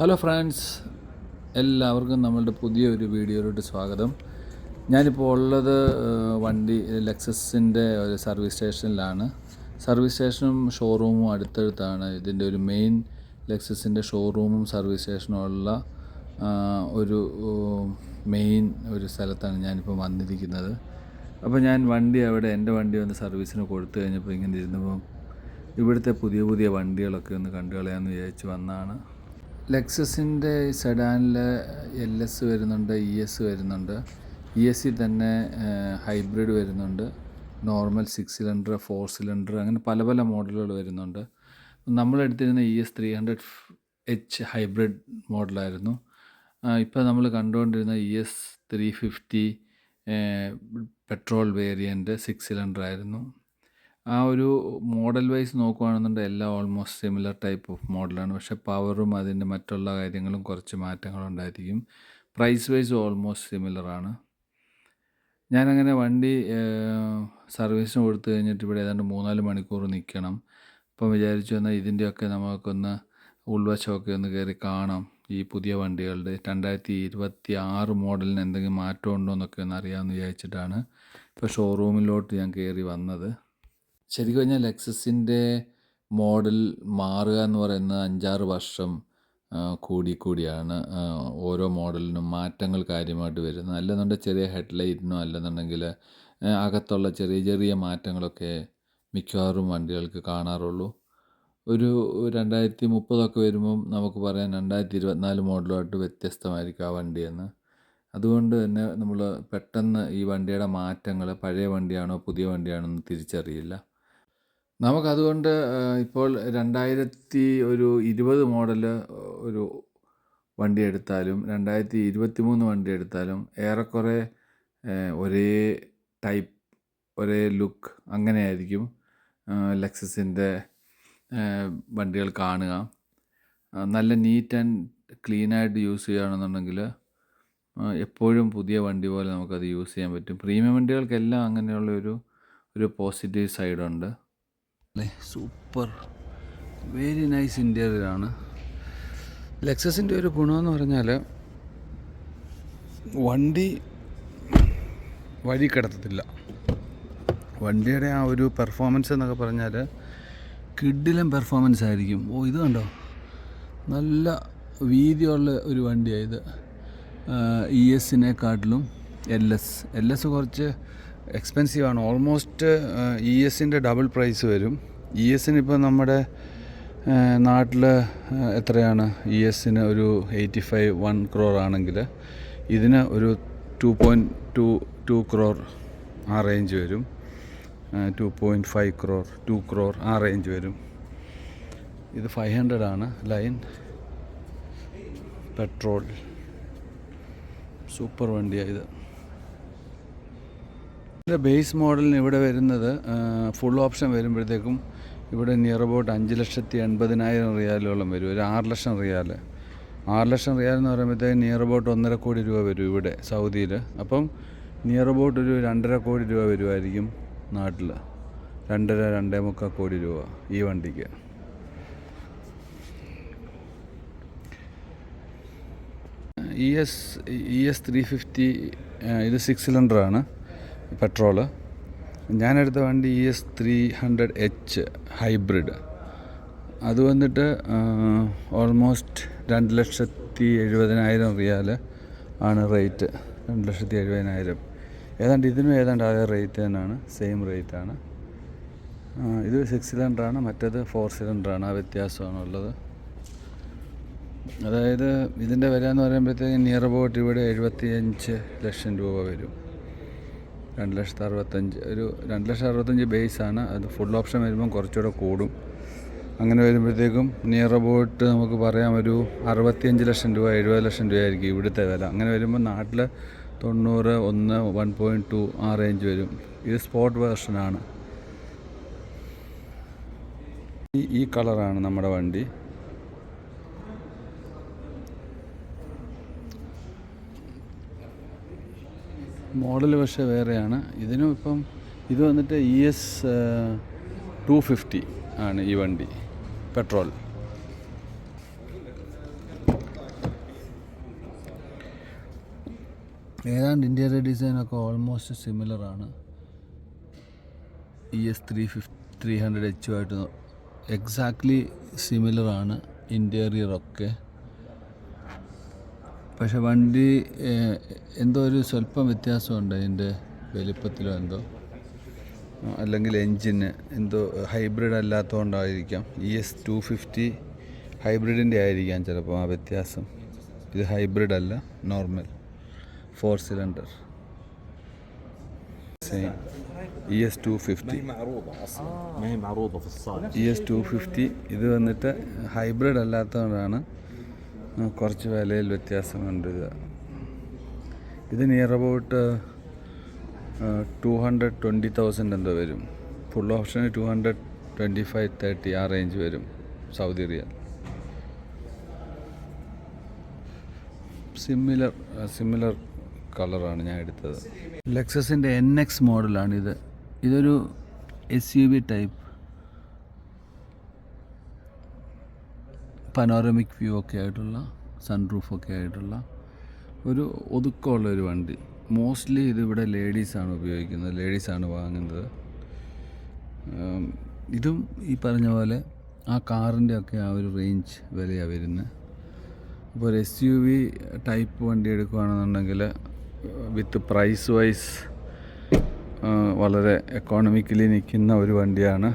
Hello friends, എല്ലാവർക്കും നമ്മളുടെ പുതിയൊരു വീഡിയോയിലോട്ട് സ്വാഗതം. ഞാനിപ്പോൾ ഉള്ളത് വണ്ടി ലെക്സസിൻ്റെ ഒരു സർവീസ് സ്റ്റേഷനിലാണ്. സർവീസ് സ്റ്റേഷനും ഷോറൂമും അടുത്തടുത്താണ്. ഇതിൻ്റെ ഒരു മെയിൻ ലെക്സസിൻ്റെ ഷോറൂമും സർവീസ് സ്റ്റേഷനും ഉള്ള ഒരു മെയിൻ ഒരു സ്ഥലത്താണ് ഞാനിപ്പോൾ വന്നിരിക്കുന്നത്. അപ്പോൾ ഞാൻ എൻ്റെ വണ്ടി വന്ന് സർവീസിന് കൊടുത്തു കഴിഞ്ഞപ്പോൾ ഇങ്ങനെ ഇരുന്നപ്പോൾ ഇവിടുത്തെ പുതിയ പുതിയ വണ്ടികളൊക്കെ ഒന്ന് കണ്ടു കളയാമെന്ന് വിചാരിച്ച് വന്നതാണ്. ലെക്സസിൻ്റെ സെഡാനിൽ LS വരുന്നുണ്ട്, ES വരുന്നുണ്ട്. ESൽ തന്നെ ഹൈബ്രിഡ് വരുന്നുണ്ട്, നോർമൽ 6 സിലിണ്ടർ, 4 സിലിണ്ടർ, അങ്ങനെ പല പല മോഡലുകൾ വരുന്നുണ്ട്. നമ്മളെടുത്തിരുന്ന ES 300H ഹൈബ്രിഡ് മോഡലായിരുന്നു. ഇപ്പോൾ നമ്മൾ കണ്ടുകൊണ്ടിരുന്ന ES 350 പെട്രോൾ വേരിയൻ്റ് 6 സിലിണ്ടർ ആയിരുന്നു. ആ ഒരു മോഡൽ വൈസ് നോക്കുകയാണെന്നുണ്ടെങ്കിൽ എല്ലാം ഓൾമോസ്റ്റ് സിമിലർ ടൈപ്പ് ഓഫ് മോഡലാണ്. പക്ഷേ പവറും അതിൻ്റെ മറ്റുള്ള കാര്യങ്ങളും കുറച്ച് മാറ്റങ്ങളുണ്ടായിരിക്കും. പ്രൈസ് വൈസ് ഓൾമോസ്റ്റ് സിമിലറാണ്. ഞാനങ്ങനെ വണ്ടി സർവീസിന് കൊടുത്തു കഴിഞ്ഞിട്ട് ഇവിടെ ഏതാണ്ട് 3-4 മണിക്കൂർ നിൽക്കണം. അപ്പം വിചാരിച്ചു എന്നാൽ ഇതിൻ്റെയൊക്കെ നമുക്കൊന്ന് ഉൾവശമൊക്കെ ഒന്ന് കയറി കാണാം. ഈ പുതിയ വണ്ടികളുടെ 2026 മോഡലിന് എന്തെങ്കിലും മാറ്റം ഉണ്ടോ എന്നൊക്കെ ഒന്ന് അറിയാമെന്ന് വിചാരിച്ചിട്ടാണ് ഇപ്പോൾ ഷോറൂമിലോട്ട് ഞാൻ കയറി വന്നത്. ശരിക്കും പറഞ്ഞാൽ ലെക്സസിൻ്റെ മോഡൽ മാറുക എന്ന് പറയുന്നത് 5-6 വർഷം കൂടിയാണ് ഓരോ മോഡലിനും മാറ്റങ്ങൾ കാര്യമായിട്ട് വരുന്നത്. അല്ലെന്നുണ്ടെങ്കിൽ ചെറിയ ഹെഡ്ലൈറ്റിനോ അല്ലെന്നുണ്ടെങ്കിൽ അകത്തുള്ള ചെറിയ ചെറിയ മാറ്റങ്ങളൊക്കെ മിക്കവാറും വണ്ടികൾക്ക് കാണാറുള്ളൂ. ഒരു 2030 വരുമ്പം നമുക്ക് പറയാം 2024 മോഡലുമായിട്ട് വ്യത്യസ്തമായിരിക്കും ആ വണ്ടിയെന്ന്. അതുകൊണ്ട് തന്നെ നമ്മൾ പെട്ടെന്ന് ഈ വണ്ടിയുടെ മാറ്റങ്ങൾ പഴയ വണ്ടിയാണോ പുതിയ വണ്ടിയാണോ എന്ന് തിരിച്ചറിയില്ല. നമുക്കതുകൊണ്ട് ഇപ്പോൾ 2020 മോഡൽ ഒരു വണ്ടി എടുത്താലും 2023 വണ്ടി എടുത്താലും ഏറെക്കുറെ ഒരേ ടൈപ്പ്, ഒരേ ലുക്ക് അങ്ങനെയായിരിക്കും ലെക്സസിൻ്റെ വണ്ടികൾ കാണുക. നല്ല നീറ്റ് ആൻഡ് ക്ലീനായിട്ട് യൂസ് ചെയ്യുകയാണെന്നുണ്ടെങ്കിൽ എപ്പോഴും പുതിയ വണ്ടി പോലെ നമുക്കത് യൂസ് ചെയ്യാൻ പറ്റും. പ്രീമിയം വണ്ടികൾക്കെല്ലാം അങ്ങനെയുള്ള ഒരു പോസിറ്റീവ് സൈഡുണ്ട്. സൂപ്പർ വെരി നൈസ് ഇൻറ്റീരിയറാണ്. ലെക്സസിൻ്റെ ഒരു ഗുണമെന്ന് പറഞ്ഞാൽ വണ്ടി വഴി കിടത്തത്തില്ല. വണ്ടിയുടെ ആ ഒരു പെർഫോമൻസ് എന്നൊക്കെ പറഞ്ഞാൽ കിഡിലൻ പെർഫോമൻസ് ആയിരിക്കും. ഇത് കണ്ടോ, നല്ല വീതിയുള്ള ഒരു വണ്ടിയാണ് ഇത്. ESനെക്കാട്ടിലും LS കുറച്ച് എക്സ്പെൻസീവാണ്. ഓൾമോസ്റ്റ് ESൻ്റെ ഡബിൾ പ്രൈസ് വരും. ESനിപ്പോൾ നമ്മുടെ നാട്ടിൽ എത്രയാണ്? ESന് ഒരു 85-1 crore ആണെങ്കിൽ ഇതിന് ഒരു 2.2 crore ആ റേഞ്ച് വരും. 2.5 crore 2 crore ആ റേഞ്ച് വരും. ഇത് 500 ആണ് ലൈൻ പെട്രോൾ. സൂപ്പർ വണ്ടിയാണ് ഇത്. ഇതിൻ്റെ ബേസ് മോഡലിന് ഇവിടെ വരുന്നത് ഫുൾ ഓപ്ഷൻ വരുമ്പോഴത്തേക്കും ഇവിടെ നിയർ അബൌട്ട് 5,80,000 റിയാലോളം വരും. ഒരു 6 ലക്ഷം റിയാൽ. 6 ലക്ഷം റിയാൽ എന്ന് പറയുമ്പോഴത്തേക്കും നിയർ അബൌട്ട് 1.5 കോടി രൂപ വരും ഇവിടെ സൗദിയിൽ. അപ്പം നിയർ അബൌട്ട് ഒരു 2.5 കോടി രൂപ വരുമായിരിക്കും നാട്ടിൽ. 2.5-2.25 കോടി രൂപ ഈ വണ്ടിക്ക്. ES 350 ഇത് 6 സിലിണ്ടറാണ് പെട്രോള്. ഞാനെടുത്ത വണ്ടി ES 300H ഹൈബ്രിഡ്. അത് വന്നിട്ട് ഓൾമോസ്റ്റ് 2,70,000 റിയാൽ ആണ് റേറ്റ്. 2,70,000. ഇതിനും ഏതാണ്ട് അതേ റേറ്റ് തന്നെയാണ്, സെയിം റേറ്റാണ്. ഇത് 6 സിലിണ്ടറാണ്, മറ്റേത് 4 സിലിണ്ടറാണ്. ആ വ്യത്യാസമാണുള്ളത്. അതായത് ഇതിൻ്റെ വില എന്ന് പറയുമ്പോഴത്തേക്കും നിയർ അബൌട്ട് ഇവിടെ 75 ലക്ഷം രൂപ വരും. 2,65,000 ഒരു 2,65,000 ബേസാണ്. അത് ഫുൾ ഓപ്ഷൻ വരുമ്പം കുറച്ചുകൂടെ കൂടും. അങ്ങനെ വരുമ്പോഴത്തേക്കും നിയർ അബൌട്ട് നമുക്ക് പറയാം ഒരു 65 ലക്ഷം രൂപ 70 ലക്ഷം രൂപയായിരിക്കും ഇവിടുത്തെ വില. അങ്ങനെ വരുമ്പോൾ നാട്ടിൽ 90, 1.2 ആ റേഞ്ച് വരും. ഇത് സ്പോർട്ട് വേർഷനാണ്. ഈ കളറാണ് നമ്മുടെ വണ്ടി. മോഡൽ പക്ഷേ വേറെയാണ്. ഇതിനും ഇപ്പം ഇത് വന്നിട്ട് ES 250 ആണ് ഈ വണ്ടി പെട്രോൾ. ഏതാണ്ട് ഇൻറ്റീരിയർ ഡിസൈനൊക്കെ ഓൾമോസ്റ്റ് സിമിലറാണ് ES300H എക്സാക്ട്ലി സിമിലറാണ് ഇൻറ്റീരിയറൊക്കെ. പക്ഷെ വണ്ടി എന്തോ ഒരു സ്വല്പം വ്യത്യാസമുണ്ട് അതിൻ്റെ വലിപ്പത്തിലോ എന്തോ, അല്ലെങ്കിൽ എൻജിന് എന്തോ ഹൈബ്രിഡ് അല്ലാത്തതുകൊണ്ടായിരിക്കാം. ES250 ഹൈബ്രിഡിൻ്റെ ആയിരിക്കാം ചിലപ്പോൾ ആ വ്യത്യാസം. ഇത് ഹൈബ്രിഡ് അല്ല, നോർമൽ 4 സിലിണ്ടർ. ES250 ഇത് വന്നിട്ട് ഹൈബ്രിഡ് അല്ലാത്തതുകൊണ്ടാണ് കുറച്ച് വിലയിൽ വ്യത്യാസമുണ്ട്. ഇത് നിയർ അബൌട്ട് 220,000 എന്തോ വരും. ഫുൾ ഓപ്ഷന് 225-30 ആ റേഞ്ച് വരും സൗദി റിയാൽ. സിമിലർ കളറാണ് ഞാൻ എടുത്തത്. ലെക്സസിൻ്റെ NX മോഡലാണിത്. ഇതൊരു SUV ടൈപ്പ്, പനോറമിക് വ്യൂ ഒക്കെ ആയിട്ടുള്ള, സൺറൂഫൊക്കെ ആയിട്ടുള്ള ഒരു ഒതുക്കമുള്ളൊരു വണ്ടി. മോസ്റ്റ്ലി ഇതിവിടെ ലേഡീസാണ് ഉപയോഗിക്കുന്നത്, ലേഡീസാണ് വാങ്ങുന്നത്. ഇതും ഈ പറഞ്ഞ പോലെ ആ കാറിൻ്റെ ഒക്കെ ആ ഒരു റേഞ്ച് വിലയാണ് വരുന്നത്. അപ്പോൾ ഒരു SUV ടൈപ്പ് വണ്ടി എടുക്കുകയാണെന്നുണ്ടെങ്കിൽ വിത്ത് പ്രൈസ് വൈസ് വളരെ എക്കോണമിക്കലി നിൽക്കുന്ന ഒരു വണ്ടിയാണ്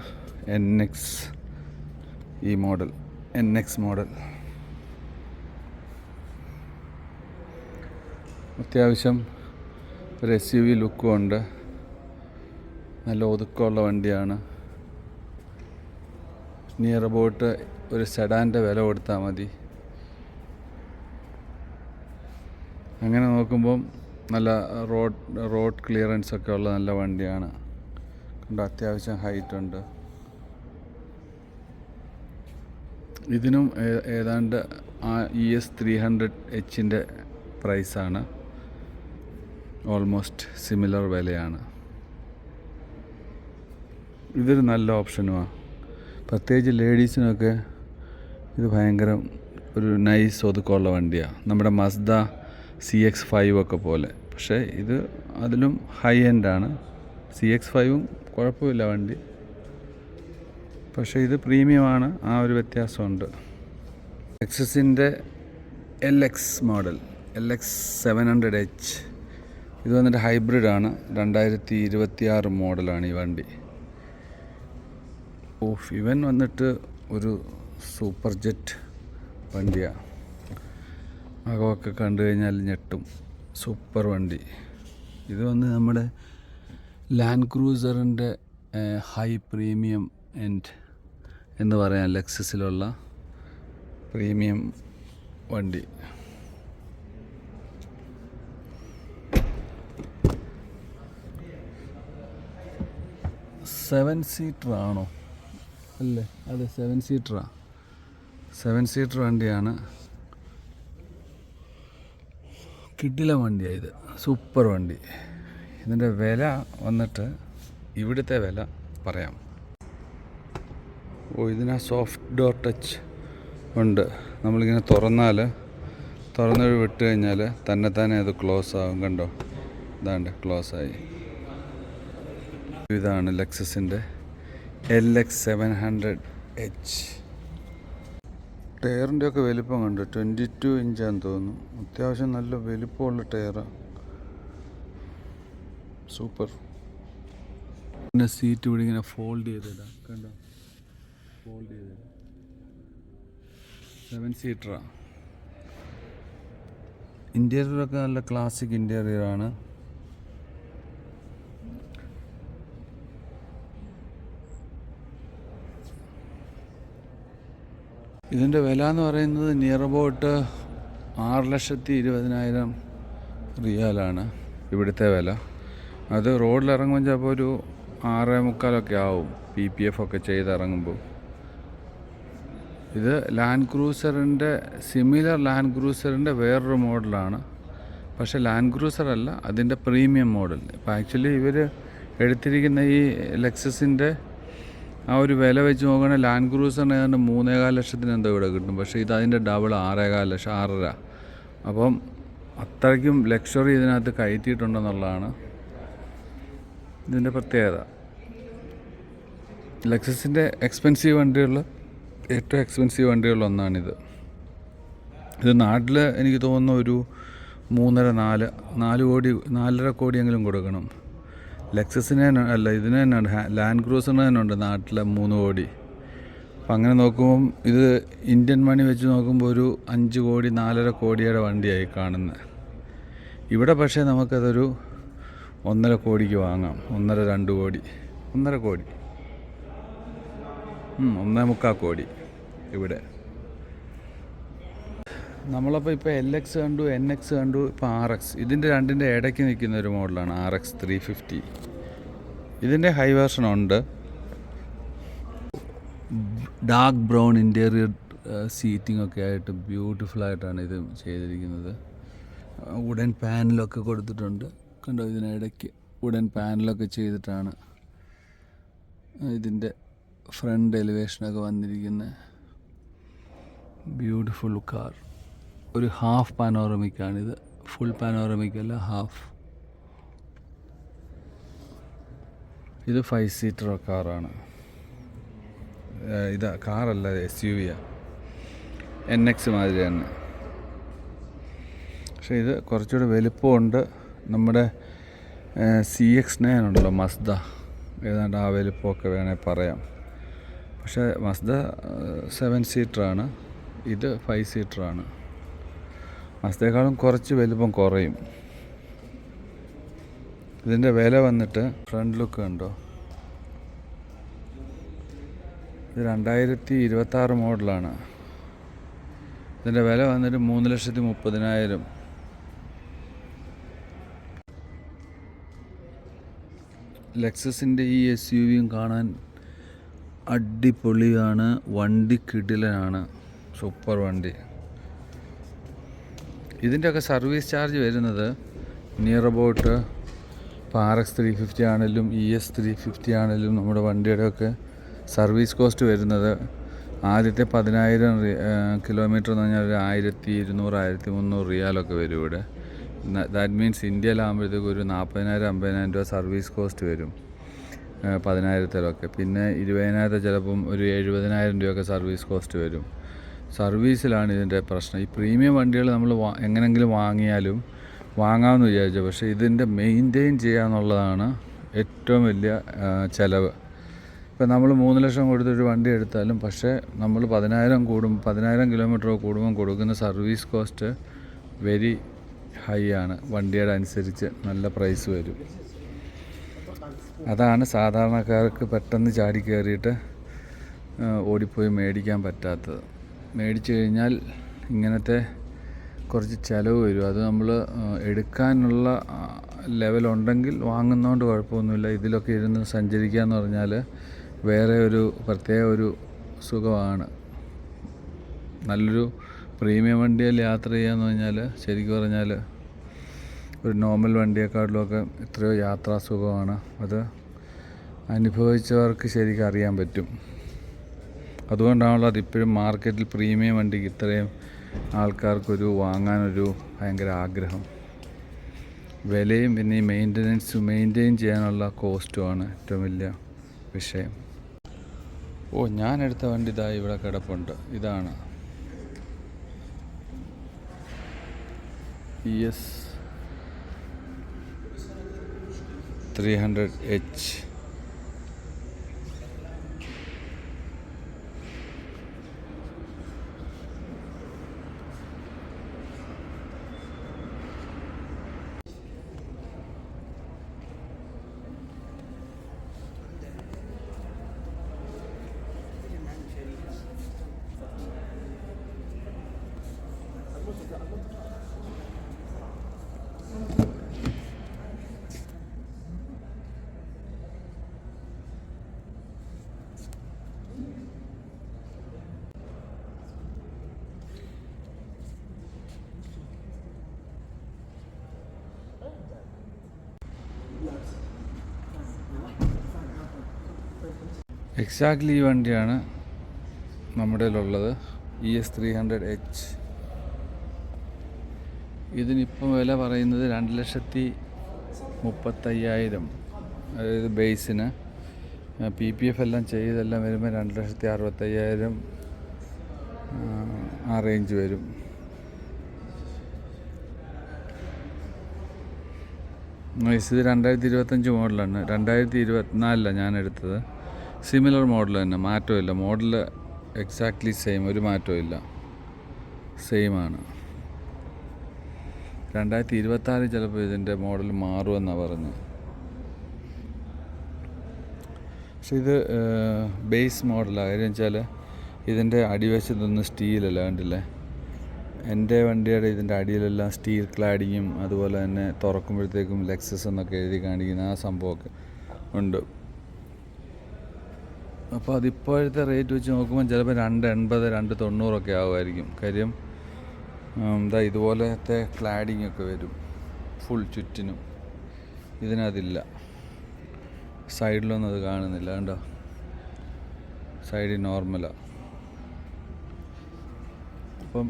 NX. ഈ മോഡൽ NX മോഡൽ അത്യാവശ്യം ഒരു SUV ലുക്കും ഉണ്ട്, നല്ല ഒതുക്കമുള്ള വണ്ടിയാണ്. നിയർ അബൌട്ട് ഒരു സെഡാൻ്റെ വില കൊടുത്താൽ മതി. അങ്ങനെ നോക്കുമ്പം നല്ല റോഡ് ക്ലിയറൻസ് ഒക്കെ ഉള്ള നല്ല വണ്ടിയാണ്. കണ്ടോ, അത്യാവശ്യം ഹൈറ്റ് ഉണ്ട്. ഇതിനും ഏതാണ്ട് ആ ES300H പ്രൈസാണ്, ഓൾമോസ്റ്റ് സിമിലർ വിലയാണ്. ഇതൊരു നല്ല ഓപ്ഷനുമാണ്, പ്രത്യേകിച്ച് ലേഡീസിനൊക്കെ ഇത് ഭയങ്കര ഒരു നൈസ് ഒതുക്കമുള്ള വണ്ടിയാണ്. നമ്മുടെ മസ്ദ CX-5 ഒക്കെ പോലെ, പക്ഷേ ഇത് അതിലും ഹൈ എൻഡാണ്. CX-5ഉം കുഴപ്പമില്ല വണ്ടി, പക്ഷേ ഇത് പ്രീമിയമാണ്, ആ ഒരു വ്യത്യാസമുണ്ട്. ലെക്സസിൻ്റെ LX മോഡൽ LX700H ഇത് വന്നിട്ട് ഹൈബ്രിഡാണ്, 2026 മോഡലാണ് ഈ വണ്ടി. ഇവൻ വന്നിട്ട് ഒരു സൂപ്പർ ജെറ്റ് വണ്ടിയാണ്. അകമൊക്കെ കണ്ടു കഴിഞ്ഞാൽ ഞെട്ടും, സൂപ്പർ വണ്ടി. ഇത് വന്ന് നമ്മുടെ ലാൻഡ് ക്രൂസറിൻ്റെ ഹൈ പ്രീമിയം എൻഡ് എന്ന് പറയാം, ലെക്സസിലുള്ള പ്രീമിയം വണ്ടി. സെവൻ സീറ്റർ ആണോ? അല്ലേ, അതെ, 7 സീറ്റർ വണ്ടിയാണ്. കിടിലൻ വണ്ടിയാണ് ഇത്, സൂപ്പർ വണ്ടി. ഇതിൻ്റെ വില വന്നിട്ട് ഇവിടുത്തെ വില പറയാം. ഇതിന് സോഫ്റ്റ് ഡോർ ടച്ച് ഉണ്ട്. നമ്മളിങ്ങനെ തുറന്ന് വിട്ട് കഴിഞ്ഞാൽ തന്നെ അത് ക്ലോസ് ആകും. കണ്ടോ, ഇതാണ്ട് ക്ലോസ് ആയി. ഇതാണ് ലെക്സസിൻ്റെ LX700H. ടയറിൻ്റെ ഒക്കെ വലിപ്പം കണ്ടു, 22 ഇഞ്ചാന്ന് തോന്നുന്നു. അത്യാവശ്യം നല്ല വലിപ്പമുള്ള ടയറാണ്, സൂപ്പർ. പിന്നെ സീറ്റ് ഇവിടെ ഇങ്ങനെ ഫോൾഡ് ചെയ്തിടാം, കണ്ടോ, ഫോൾഡ് ചെയ്തിടാം. 7 സീറ്ററാണ്. ഇൻറ്റീരിയറൊക്കെ നല്ല ക്ലാസിക് ഇൻറ്റീരിയറാണ്. ഇതിൻ്റെ വില എന്ന് പറയുന്നത് നിയർ അബൌട്ട് 6,20,000 റിയാലാണ് ഇവിടുത്തെ വില. അത് റോഡിലിറങ്ങുമ്പോൾ ചിലപ്പോൾ ഒരു 6.25 ആവും, PPF ഒക്കെ ചെയ്തിറങ്ങുമ്പോൾ. ഇത് ലാൻഡ് ക്രൂസറിൻ്റെ സിമിലർ ലാൻഡ് ക്രൂസറിൻ്റെ വേറൊരു മോഡലാണ്, പക്ഷേ ലാൻഡ് ക്രൂസർ അല്ല, അതിൻ്റെ പ്രീമിയം മോഡൽ. ഇപ്പോൾ ആക്ച്വലി ഇവർ എടുത്തിരിക്കുന്ന ഈ ലെക്സസിൻ്റെ ആ ഒരു വില വെച്ച് നോക്കുകയാണെങ്കിൽ ലാൻഡ് ക്രൂസറിന് ഏതാണ്ട് 3,15 ലക്ഷത്തിന് എന്തോ ഇവിടെ കിട്ടും. പക്ഷേ ഇത് അതിൻ്റെ ഡബിൾ 6,15 ലക്ഷം, 6.5. അപ്പം അത്രയ്ക്കും ലക്ഷറി ഇതിനകത്ത് കയറ്റിയിട്ടുണ്ടെന്നുള്ളതാണ് ഇതിൻ്റെ പ്രത്യേകത. ലെക്സസിൻ്റെ എക്സ്പെൻസീവ് വണ്ടികളിൽ ഏറ്റവും എക്സ്പെൻസീവ് വണ്ടികളിലൊന്നാണിത്. ഇത് നാട്ടിൽ എനിക്ക് തോന്നുന്നു ഒരു 4 കോടി 4.5 കോടിയെങ്കിലും കൊടുക്കണം. ലെക്സസിന് അല്ല, ഇതിന് തന്നെ ലാൻഡ് ക്രൂസറിന് തന്നെ ഉണ്ട് നാട്ടിൽ 3 കോടി. അപ്പം അങ്ങനെ നോക്കുമ്പം ഇത് ഇന്ത്യൻ മണി വെച്ച് നോക്കുമ്പോൾ ഒരു 5 കോടി 4.5 കോടിയുടെ വണ്ടിയായി കാണുന്നത്. ഇവിടെ പക്ഷേ നമുക്കതൊരു 1.5 കോടിക്ക് വാങ്ങാം. 1.5-2 കോടി, 1.5 കോടി, 1.25 കോടി ഇവിടെ. നമ്മളപ്പോൾ ഇപ്പോൾ LX കണ്ടു, NX കണ്ടു, ഇപ്പോൾ RX. ഇതിൻ്റെ രണ്ടിൻ്റെ ഇടയ്ക്ക് നിൽക്കുന്ന ഒരു മോഡലാണ് RX 350. ഇതിൻ്റെ ഹൈ വേർഷൻ ഉണ്ട്. ഡാർക്ക് ബ്രൗൺ ഇൻറ്റീരിയർ സീറ്റിംഗ് ഒക്കെ ആയിട്ട് ബ്യൂട്ടിഫുള്ളായിട്ടാണ് ഇത് ചെയ്തിരിക്കുന്നത്. വുഡൻ പാനലൊക്കെ കൊടുത്തിട്ടുണ്ട്. കണ്ടോ, ഇതിനിടയ്ക്ക് വുഡൻ പാനലൊക്കെ ചെയ്തിട്ടാണ് ഇതിൻ്റെ ഫ്രണ്ട് എലിവേഷനൊക്കെ വന്നിരിക്കുന്നത്. Beautiful car. ഒരു ഹാഫ് പാനോറമിക്കാണിത്, ഫുൾ പാനോറമിക് അല്ല, ഹാഫ്. ഇത് 5 സീറ്റർ കാറാണ്. ഇതാ കാറല്ല, SUV-യാണ്. NX മാതിരി തന്നെ, പക്ഷേ ഇത് കുറച്ചുകൂടെ വലുപ്പമുണ്ട്. നമ്മുടെ CX-9 ഉണ്ടല്ലോ, മസ്ദ, ഏതാണ്ട് ആ വലുപ്പമൊക്കെ വേണേൽ പറയാം. പക്ഷേ മസ്ദ 7 സീറ്ററാണ്, ഇത് 5 സീറ്ററാണ്. മസ്ദയേക്കാളും കുറച്ച് വലുപ്പം കുറയും. ഇതിൻ്റെ വില വന്നിട്ട് ഫ്രണ്ട് ലുക്ക് കണ്ടോ, ഇത് 2026 മോഡലാണ്. ഇതിൻ്റെ വില വന്നിട്ട് 3,30,000. ലെക്സസിൻ്റെ ഈ SUV-യും കാണാൻ അടിപൊളിയാണ്. വണ്ടി കിടിലനാണ്, സൂപ്പർ വണ്ടി. ഇതിൻ്റെയൊക്കെ സർവീസ് ചാർജ് വരുന്നത് നിയർ അബൌട്ട് ഇപ്പോൾ RX 350 ആണെങ്കിലും ES 350 ആണെങ്കിലും നമ്മുടെ വണ്ടിയുടെയൊക്കെ സർവീസ് കോസ്റ്റ് വരുന്നത് ആദ്യത്തെ 10,000 കിലോമീറ്റർ എന്ന് പറഞ്ഞാൽ 1,200-1,300 റിയാലൊക്കെ വരും ഇവിടെ. ദാറ്റ് മീൻസ് ഇന്ത്യയിലാകുമ്പോഴത്തേക്ക് ഒരു 40,000-50,000 രൂപ സർവീസ് കോസ്റ്റ് വരും 10,000-ത്തിലൊക്കെ. പിന്നെ 20,000 ചിലപ്പം ഒരു 70,000 രൂപയൊക്കെ സർവീസ് കോസ്റ്റ് വരും. സർവീസിലാണ് ഇതിൻ്റെ പ്രശ്നം. ഈ പ്രീമിയം വണ്ടികൾ നമ്മൾ എങ്ങനെയെങ്കിലും വാങ്ങാമെന്ന് വിചാരിച്ചു, പക്ഷേ ഇതിൻ്റെ മെയിൻറ്റെയിൻ ചെയ്യുക എന്നുള്ളതാണ് ഏറ്റവും വലിയ ചിലവ്. ഇപ്പം നമ്മൾ 3 ലക്ഷം കൊടുത്തൊരു വണ്ടി എടുത്താലും, പക്ഷേ നമ്മൾ 10,000 കിലോമീറ്റർ കൂടുമ്പം കൊടുക്കുന്ന സർവീസ് കോസ്റ്റ് വെരി ഹൈ ആണ്. വണ്ടിയുടെ അനുസരിച്ച് നല്ല പ്രൈസ് വരും. അതാണ് സാധാരണക്കാർക്ക് പെട്ടെന്ന് ചാടി കയറിയിട്ട് ഓടിപ്പോയി മേടിക്കാൻ പറ്റാത്തത്. മേടിച്ചു കഴിഞ്ഞാൽ ഇങ്ങനത്തെ കുറച്ച് ചിലവ് വരും. അത് നമ്മൾ എടുക്കാനുള്ള ലെവലുണ്ടെങ്കിൽ വാങ്ങുന്നതുകൊണ്ട് കുഴപ്പമൊന്നുമില്ല. ഇതിലൊക്കെ ഇരുന്ന് സഞ്ചരിക്കുക എന്ന് പറഞ്ഞാൽ വേറെ ഒരു പ്രത്യേക ഒരു സുഖമാണ്. നല്ലൊരു പ്രീമിയം വണ്ടിയിൽ യാത്ര ചെയ്യാന്ന് പറഞ്ഞാൽ ശരിക്കും പറഞ്ഞാൽ ഒരു നോർമൽ വണ്ടിയെക്കാട്ടിലുമൊക്കെ എത്രയോ യാത്രാ സുഖമാണ്. അത് അനുഭവിച്ചവർക്ക് ശരിക്കും അറിയാൻ പറ്റും. അതുകൊണ്ടാണല്ലോ അതിപ്പോഴും മാർക്കറ്റിൽ പ്രീമിയം വണ്ടിക്ക് ഇത്രയും ആൾക്കാർക്കൊരു വാങ്ങാനൊരു ഭയങ്കര ആഗ്രഹം. വിലയും പിന്നെ ഈ മെയിൻറ്റെയിൻ ചെയ്യാനുള്ള കോസ്റ്റുമാണ് ഏറ്റവും വലിയ വിഷയം. ഞാനെടുത്ത വണ്ടി ഇതാ ഇവിടെ കിടപ്പുണ്ട്. ഇതാണ് ES 300H. എക്സാക്ട്ലി ഈ വണ്ടിയാണ് നമ്മുടെ കയ്യിലുള്ളത്, ES 300H. ഇതിനിപ്പം വില പറയുന്നത് 2,35,000. അതായത് ബേസിന് PPF എല്ലാം ചെയ്തെല്ലാം വരുമ്പോൾ 2,65,000 ആ റേഞ്ച് വരും. ഇത് 2025 മോഡലാണ്. 2024 ഞാൻ എടുത്തത്. സിമിലർ മോഡൽ തന്നെ, മാറ്റമില്ല. മോഡൽ എക്സാക്ട്ലി സെയിം, ഒരു മാറ്റവും ഇല്ല, സെയിമാണ്. 2026 ചിലപ്പോൾ ഇതിൻ്റെ മോഡൽ മാറുമെന്നാണ് പറഞ്ഞത്. പക്ഷെ ഇത് ബേസ് മോഡലാണ്. കാര്യം വെച്ചാൽ ഇതിൻ്റെ അടിവശത്തൊന്നും സ്റ്റീലല്ല, കണ്ടില്ലേ? എൻ്റെ വണ്ടിയുടെ ഇതിൻ്റെ അടിയിലെല്ലാം സ്റ്റീൽ ക്ലാഡിങ്ങും അതുപോലെ തന്നെ തുറക്കുമ്പോഴത്തേക്കും ലെക്സസ് എന്നൊക്കെ എഴുതി കാണിക്കുന്ന ആ സംഭവമൊക്കെ ഉണ്ട്. അപ്പോൾ അതിപ്പോഴത്തെ റേറ്റ് വെച്ച് നോക്കുമ്പോൾ ചിലപ്പോൾ 280, 290 ആകുമായിരിക്കും. കാര്യം ഇതുപോലത്തെ ക്ലാഡിങ് ഒക്കെ വരും ഫുൾ ചുറ്റിനും. ഇതിനതില്ല. സൈഡിലൊന്നും അത് കാണുന്നില്ല, കണ്ടോ? സൈഡിൽ നോർമലാണ്. അപ്പം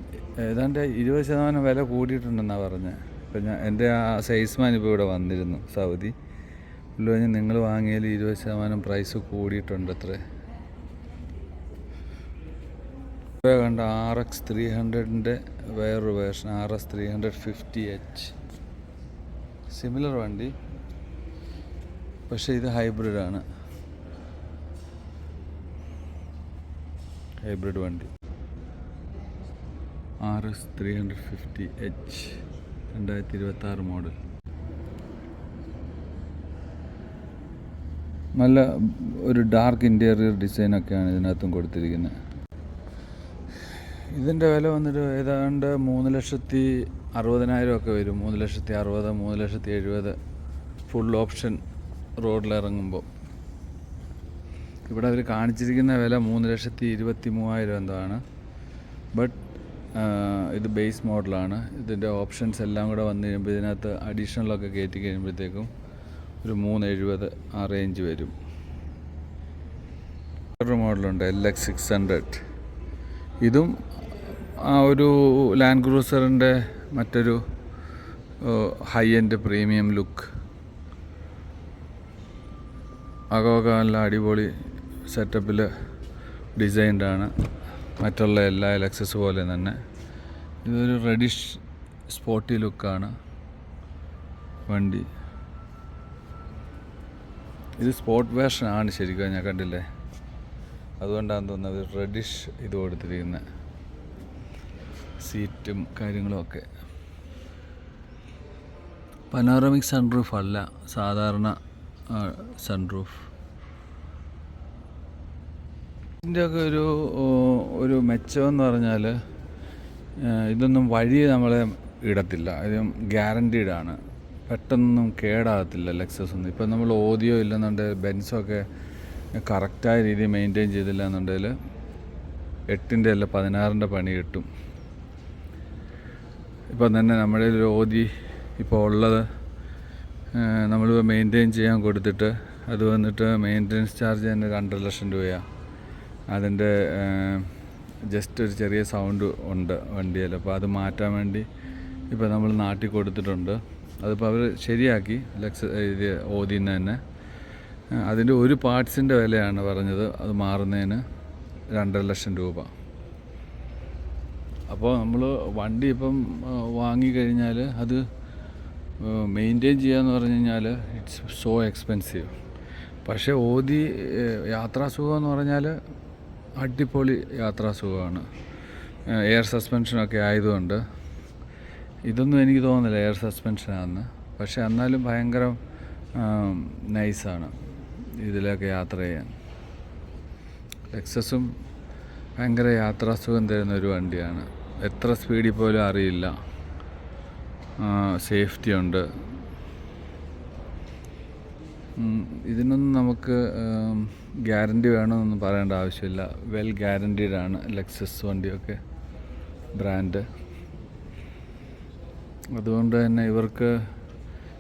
ഏതാണ്ട് 20% വില കൂടിയിട്ടുണ്ടെന്നാണ് പറഞ്ഞത്. ഇപ്പം എൻ്റെ ആ സെയിൽസ്മാൻ ഇപ്പോൾ ഇവിടെ വന്നിരുന്നു, സൗദി. പുള്ളി പറഞ്ഞ് നിങ്ങൾ വാങ്ങിയതിൽ 20% പ്രൈസ് കൂടിയിട്ടുണ്ട് അത്രേ. കണ്ട RX 300-ൻ്റെ വേറൊരു വേർഷൻ, RS 350H. സിമിലർ വണ്ടി, പക്ഷേ ഇത് ഹൈബ്രിഡാണ്. ഹൈബ്രിഡ് വണ്ടി RS 350H 2026 മോഡൽ. നല്ല ഒരു ഡാർക്ക് ഇൻറ്റീരിയർ ഡിസൈനൊക്കെയാണ് ഇതിനകത്തും കൊടുത്തിരിക്കുന്നത്. ഇതിൻ്റെ വില വന്നിട്ട് ഏതാണ്ട് 3,60,000 ഒക്കെ വരും. 3,60,000, 3,70,000 ഫുൾ ഓപ്ഷൻ റോഡിലിറങ്ങുമ്പോൾ. ഇവിടെ അവർ കാണിച്ചിരിക്കുന്ന വില 3,23,000 എന്തോ ആണ്. ബട്ട് ഇത് ബേസ് മോഡലാണ്. ഇതിൻ്റെ ഓപ്ഷൻസ് എല്ലാം കൂടെ വന്നു കഴിയുമ്പോൾ ഇതിനകത്ത് അഡീഷണലൊക്കെ കയറ്റി കഴിയുമ്പോഴത്തേക്കും ഒരു 370 ആ റേഞ്ച് വരും. വേറൊരു മോഡലുണ്ട് LX 600. ഇതും ആ ഒരു ലാൻഡ് ക്രൂസറിൻ്റെ മറ്റൊരു ഹൈ എൻഡ് പ്രീമിയം ലുക്ക്. അകമൊക്കെ നല്ല അടിപൊളി സെറ്റപ്പിൽ ഡിസൈൻഡാണ്. മറ്റുള്ള എല്ലാ ലെക്സസ് പോലെ തന്നെ. ഇതൊരു റെഡിഷ് സ്പോർട്ടി ലുക്കാണ് വണ്ടി. ഇത് സ്പോർട്ട് വേർഷനാണ് ശരിക്കും, ഞാൻ കണ്ടില്ലേ? അതുകൊണ്ടാണ് തോന്നുന്നത് റെഡിഷ് ഇത് കൊടുത്തിരിക്കുന്നത്. സീറ്റും കാര്യങ്ങളുമൊക്കെ. പനോറമിക് സൺറൂഫ് അല്ല, സാധാരണ സൺറൂഫ്. ഇതിൻ്റെയൊക്കെ ഒരു മെച്ചമെന്ന് പറഞ്ഞാൽ ഇതൊന്നും വഴി നമ്മളെ ഇടത്തില്ല. ഇതും ഗ്യാരൻറ്റീഡാണ്. പെട്ടെന്നൊന്നും കേടാകത്തില്ല ലെക്സസ് ഒന്നും. ഇപ്പം നമ്മൾ ഓഡിയോ ഇല്ലെന്നുണ്ടെങ്കിൽ ബെൻസൊക്കെ കറക്റ്റായ രീതിയിൽ മെയിൻറ്റെയിൻ ചെയ്തില്ല എന്നുണ്ടെങ്കിൽ 8ൻ്റെ അല്ല 16ൻ്റെ പണി കിട്ടും. ഇപ്പം തന്നെ നമ്മുടെ ഒരു ഓദി ഇപ്പോൾ ഉള്ളത് നമ്മൾ മെയിൻറ്റെയിൻ ചെയ്യാൻ കൊടുത്തിട്ട് അത് വന്നിട്ട് മെയിൻ്റനൻസ് ചാർജ് തന്നെ 2,50,000 രൂപയാണ്. അതിൻ്റെ ജസ്റ്റ് ഒരു ചെറിയ സൗണ്ട് ഉണ്ട് വണ്ടിയിൽ. അപ്പോൾ അത് മാറ്റാൻ വേണ്ടി ഇപ്പോൾ നമ്മൾ നാട്ടിൽ കൊടുത്തിട്ടുണ്ട്. അതിപ്പോൾ അവർ ശരിയാക്കി ഇത് ഓദിന്ന് തന്നെ. അതിൻ്റെ ഒരു പാർട്സിൻ്റെ വിലയാണ് പറഞ്ഞത്, അത് മാറുന്നതിന് 2,50,000 രൂപ. അപ്പോൾ നമ്മൾ വണ്ടി ഇപ്പം വാങ്ങിക്കഴിഞ്ഞാൽ അത് മെയിൻറ്റെയിൻ ചെയ്യാന്ന് പറഞ്ഞു കഴിഞ്ഞാൽ ഇറ്റ്സ് സോ എക്സ്പെൻസീവ്. പക്ഷേ ഓദി യാത്രാസുഖം എന്ന് പറഞ്ഞാൽ അടിപൊളി യാത്രാസുഖമാണ്. എയർ സസ്പെൻഷനൊക്കെ ആയതുകൊണ്ട്. ഇതൊന്നും എനിക്ക് തോന്നുന്നില്ല എയർ സസ്പെൻഷനാണെന്ന്. പക്ഷേ എന്നാലും ഭയങ്കര നൈസാണ് ഇതിലൊക്കെ യാത്ര ചെയ്യാൻ. ലെക്സസും ഭയങ്കര യാത്രാസുഖം തരുന്ന ഒരു വണ്ടിയാണ്. എത്ര സ്പീഡിൽ പോലും അറിയില്ല. സേഫ്റ്റി ഉണ്ട്. ഇതിനൊന്നും നമുക്ക് ഗ്യാരൻറ്റി വേണമെന്നൊന്നും പറയേണ്ട ആവശ്യമില്ല. വെൽ ഗ്യാരൻറ്റീഡാണ് ലെക്സസ് വണ്ടിയൊക്കെ, ബ്രാൻഡ്. അതുകൊണ്ട് തന്നെ ഇവർക്ക്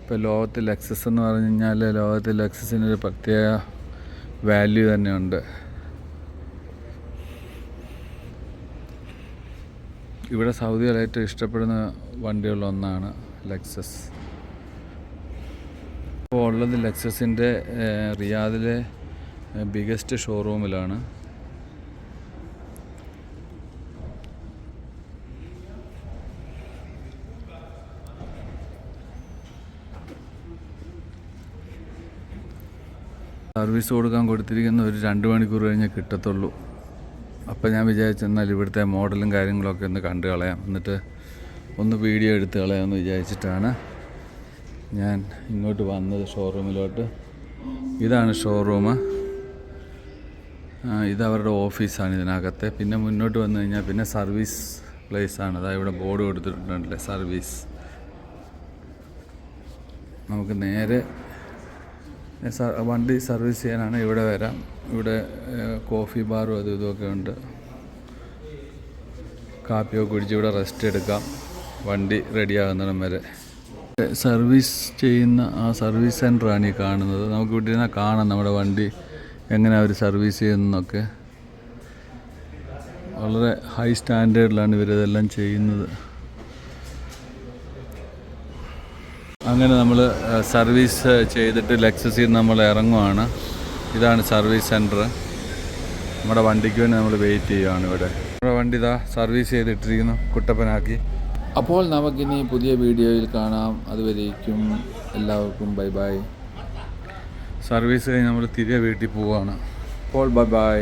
ഇപ്പോൾ ലോകത്തിൽ ലെക്സസ് എന്ന് പറഞ്ഞു കഴിഞ്ഞാൽ ലോകത്തിൽ ലെക്സസിനൊരു പ്രത്യേക വാല്യൂ തന്നെയുണ്ട്. ഇവിടെ സൗദികൾ ഏറ്റവും ഇഷ്ടപ്പെടുന്ന വണ്ടികളിലൊന്നാണ് ലെക്സസ്. ഇപ്പോൾ ഉള്ളത് ലെക്സസിൻ്റെ റിയാദിലെ ബിഗസ്റ്റ് ഷോറൂമിലാണ്. സർവീസ് കൊടുക്കാൻ കൊടുത്തിരിക്കുന്ന ഒരു 2 മണിക്കൂർ കഴിഞ്ഞേ കിട്ടത്തുള്ളൂ. അപ്പോൾ ഞാൻ വിചാരിച്ചെന്നാൽ ഇവിടുത്തെ മോഡലും കാര്യങ്ങളൊക്കെ ഒന്ന് കണ്ടു കളയാം, എന്നിട്ട് ഒന്ന് വീഡിയോ എടുത്ത് കളയാമെന്ന് വിചാരിച്ചിട്ടാണ് ഞാൻ ഇങ്ങോട്ട് വന്നത്, ഷോറൂമിലോട്ട്. ഇതാണ് ഷോറൂം, ഇതവരുടെ ഓഫീസാണ് ഇതിനകത്തെ. പിന്നെ മുന്നോട്ട് വന്നു കഴിഞ്ഞാൽ പിന്നെ സർവീസ് പ്ലേസാണ്. അതായത് ഇവിടെ ബോർഡ് കൊടുത്തിട്ടുണ്ടല്ലേ, സർവീസ്. നമുക്ക് നേരെ വണ്ടി സർവീസ് ചെയ്യാനാണ് ഇവിടെ വരാം. ഇവിടെ കോഫി ബാറും അതും ഇതുമൊക്കെ ഉണ്ട്. കാപ്പിയൊക്കെ കുടിച്ച് ഇവിടെ റെസ്റ്റ് എടുക്കാം, വണ്ടി റെഡിയാകുന്നിടം വരെ. സർവീസ് ചെയ്യുന്ന ആ സർവീസ് സെൻ്ററാണ് ഈ കാണുന്നത്. നമുക്ക് ഇവിടെ ഇരുന്നാൽ കാണാം നമ്മുടെ വണ്ടി എങ്ങനെ അവർ സർവീസ് ചെയ്യുന്നതൊക്കെ. വളരെ ഹൈ സ്റ്റാൻഡേർഡിലാണ് ഇവരിതെല്ലാം ചെയ്യുന്നത്. അങ്ങനെ നമ്മൾ സർവീസ് ചെയ്തിട്ട് ലെക്സസിൽ നമ്മൾ ഇറങ്ങുവാണ്. ഇതാണ് സർവീസ് സെൻറ്റർ. നമ്മുടെ വണ്ടിക്ക് വേണ്ടി നമ്മൾ വെയിറ്റ് ചെയ്യുകയാണ് ഇവിടെ. നമ്മുടെ വണ്ടി ഇതാ സർവീസ് ചെയ്തിട്ടിരിക്കുന്നു, കുട്ടപ്പനാക്കി. അപ്പോൾ നമുക്കിനി പുതിയ വീഡിയോയിൽ കാണാം. അതുവരേക്കും എല്ലാവർക്കും ബൈ ബൈ. സർവീസ് കഴിഞ്ഞ് നമ്മൾ തിരികെ വീട്ടിൽ പോവുകയാണ്. അപ്പോൾ ബൈ ബൈ.